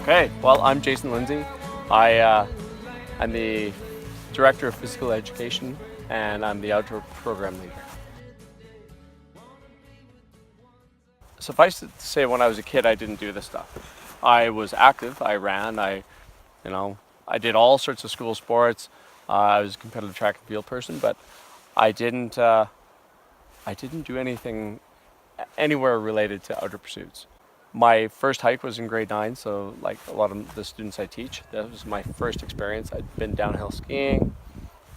Okay, well, I'm Jason Lindsay. I'm the Director of Physical Education, and I'm the Outdoor Program Leader. Suffice it to say, when I was a kid, I didn't do this stuff. I was active, I ran, you know, I did all sorts of school sports. I was a competitive track and field person, but I didn't do anything anywhere related to outdoor pursuits. My first hike was in grade 9, so like a lot of the students I teach, that was my first experience. I'd been downhill skiing,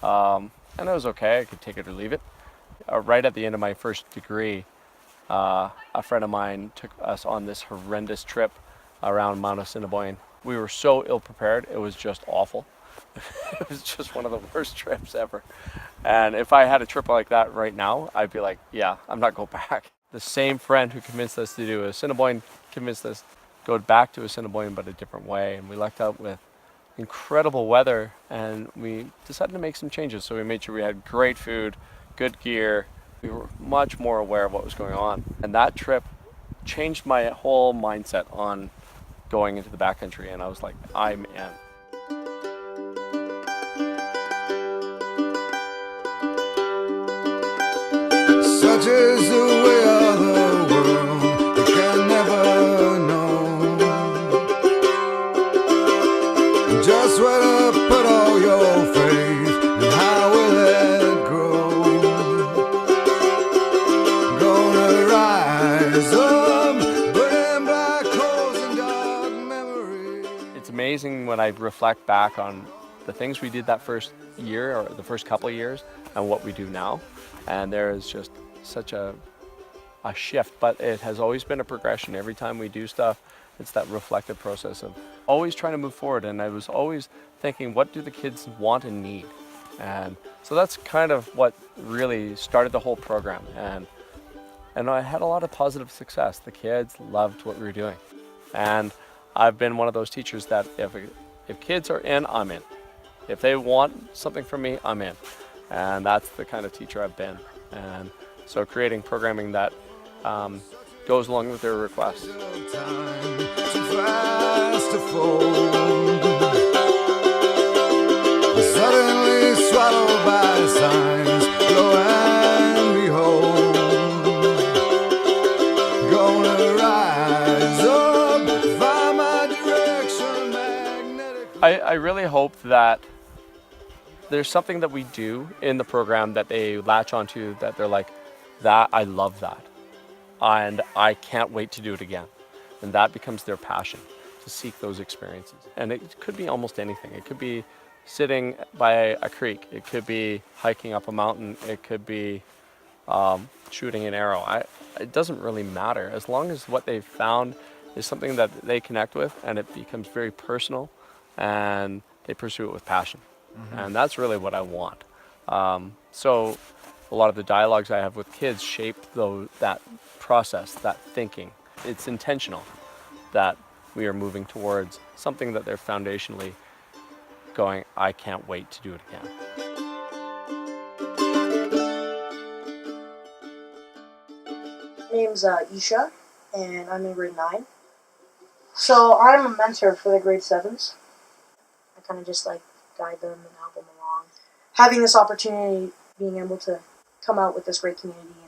and it was okay. I could take it or leave it. Right at the end of my first degree, a friend of mine took us on this horrendous trip around Mount Assiniboine. We were so ill prepared, it was just awful. It was just one of the worst trips ever. And if I had a trip like that right now, I'd be like, yeah, I'm not going back. The same friend who convinced us to do Assiniboine convinced us to go back to Assiniboine, but a different way. And we lucked out with incredible weather, and we decided to make some changes. So we made sure we had great food, good gear. We were much more aware of what was going on. And that trip changed my whole mindset on going into the backcountry, and I was like, I'm in. Such is the way of the world, you can never know just where to put all your faith and how will it grow. Gonna rise up, burning black holes and dark memories. It's amazing when I reflect back on the things we did that first year or the first couple of years and what we do now. And there is just such a shift, but it has always been a progression. Every time we do stuff, it's that reflective process of always trying to move forward. And I was always thinking, what do the kids want and need? And so that's kind of what really started the whole program. And I had a lot of positive success. The kids loved what we were doing. And I've been one of those teachers that if kids are in, I'm in. If they want something from me, I'm in. And that's the kind of teacher I've been. And so creating programming that goes along with their requests. Suddenly swallowed by signs, lo and behold, gonna rise up, find my direction magnetically. I really hope that there's something that we do in the program that they latch onto, that they're like, that, I love that. And I can't wait to do it again. And that becomes their passion, to seek those experiences. And it could be almost anything. It could be sitting by a creek. It could be hiking up a mountain. It could be shooting an arrow. It doesn't really matter. As long as what they've found is something that they connect with and it becomes very personal and they pursue it with passion. Mm-hmm. And that's really what I want. So a lot of the dialogues I have with kids shape that process, that thinking. It's intentional that we are moving towards something that they're foundationally going, I can't wait to do it again. My name's Isha, and I'm in grade 9. So I'm a mentor for the grade 7s. I kind of just guide them and help them along. Having this opportunity, being able to come out with this great community and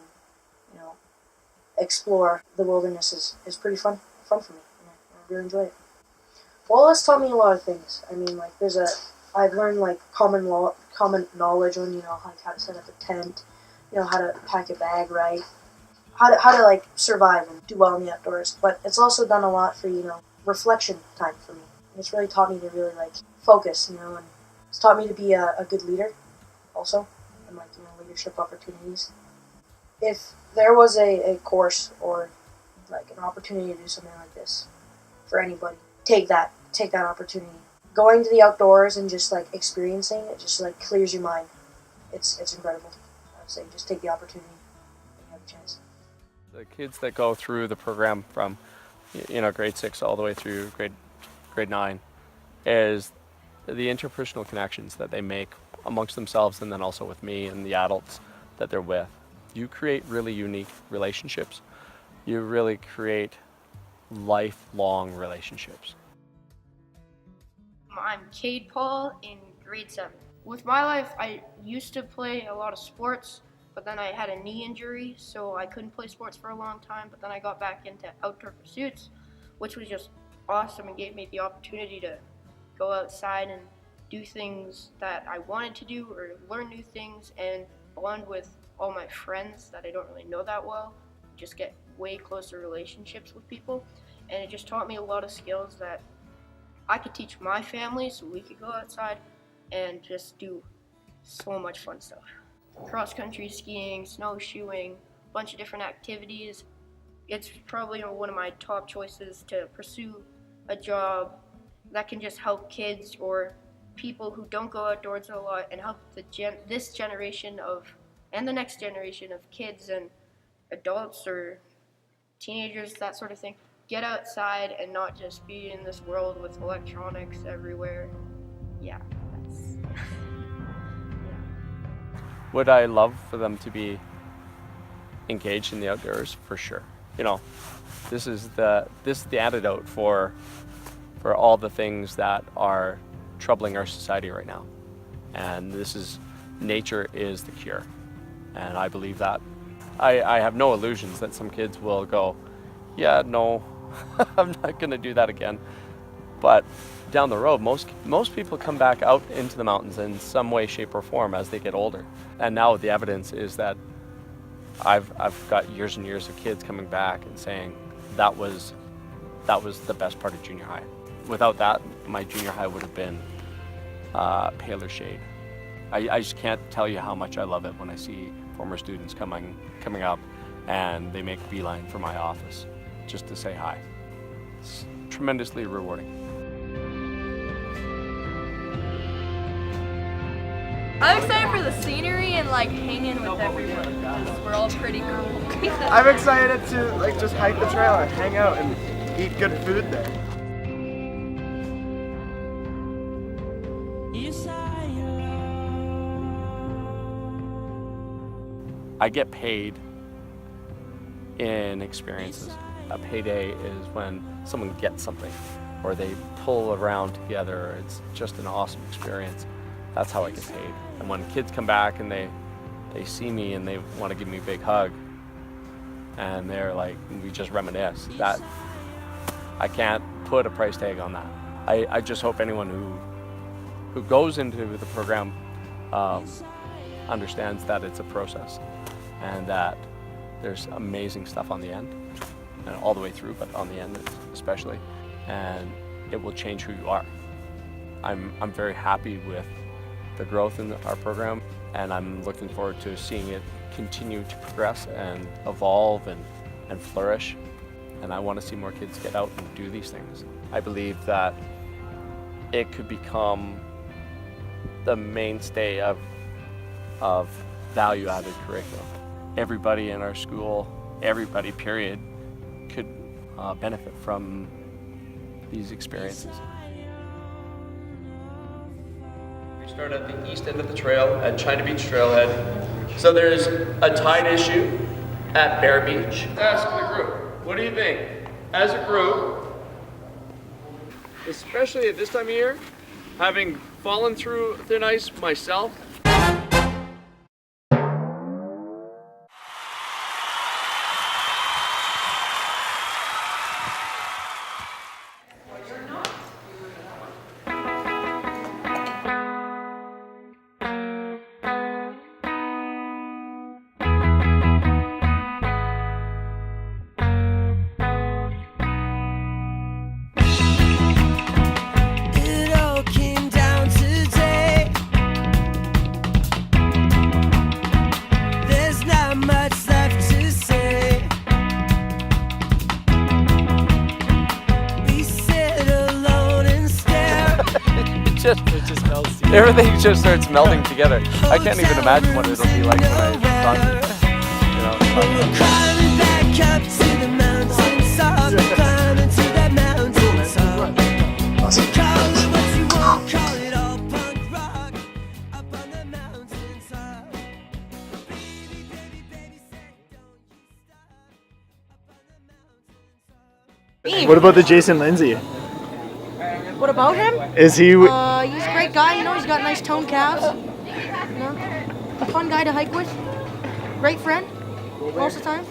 explore the wilderness is pretty fun for me, and I really enjoy it. Well, it's taught me a lot of things. I mean, I've learned common knowledge on how to set up a tent, how to pack a bag right, how to survive and do well in the outdoors. But it's also done a lot for reflection time for me. And it's really taught me to really focus, and it's taught me to be a good leader, also, and leadership opportunities. If there was a course or an opportunity to do something like this for anybody, take that opportunity. Going to the outdoors and just experiencing it just clears your mind. It's incredible. I would say just take the opportunity when you have a chance. The kids that go through the program from grade 6 all the way through grade 9 is the interpersonal connections that they make amongst themselves and then also with me and the adults that they're with. You create really unique relationships. You really create lifelong relationships. I'm Cade Paul in grade 7. With my life, I used to play a lot of sports, but then I had a knee injury, so I couldn't play sports for a long time. But then I got back into outdoor pursuits, which was just awesome and gave me the opportunity to go outside and do things that I wanted to do or learn new things and bond with all my friends that I don't really know that well. Just get way closer relationships with people, and it just taught me a lot of skills that I could teach my family so we could go outside and just do so much fun stuff. Cross-country skiing, snowshoeing, a bunch of different activities. It's probably one of my top choices to pursue a job that can just help kids or people who don't go outdoors a lot and help this generation and the next generation of kids and adults or teenagers, that sort of thing, get outside and not just be in this world with electronics everywhere. Yeah, that's yeah. Would I love for them to be engaged in the outdoors? For sure. You know, this is the antidote for all the things that are troubling our society right now. And nature is the cure. And I believe that. I have no illusions that some kids will go, yeah, no, I'm not gonna do that again. But down the road, most people come back out into the mountains in some way, shape, or form as they get older. And now the evidence is that I've got years and years of kids coming back and saying that was the best part of junior high. Without that, my junior high would have been paler shade. I just can't tell you how much I love it when I see former students coming up and they make a beeline for my office just to say hi. It's tremendously rewarding. I'm excited for the scenery and like hanging with everyone because we're all pretty cool. I'm excited to like just hike the trail and hang out and eat good food there. I get paid in experiences. A payday is when someone gets something or they pull around together. It's just an awesome experience. That's how I get paid. And when kids come back and they see me and they want to give me a big hug and they're like, we just reminisce, that I can't put a price tag on that. I just hope anyone who goes into the program understands that it's a process and that there's amazing stuff on the end and all the way through, but on the end especially, and it will change who you are. I'm very happy with the growth in our program, and I'm looking forward to seeing it continue to progress and evolve and flourish. And I want to see more kids get out and do these things. I believe that it could become the mainstay of value-added curriculum. Everybody in our school, everybody period, could benefit from these experiences. We start at the east end of the trail at China Beach Trailhead. So there's a tide issue at Bear Beach. Ask the group, what do you think? As a group, especially at this time of year, having fallen through thin ice myself, everything just starts melding together. I can't even imagine what it'll be like when I talk to you. We're climbing back up to the mountaintop, climbing to that mountaintop. Call it what you want, call it all punk rock, up on the mountaintop. Baby, baby, baby, say don't you stop, up on the mountaintop. What about the Jason Lindsay? What about him? Is he? He's a great guy. You know, he's got nice toned calves. You know, a fun guy to hike with. Great friend most of the time.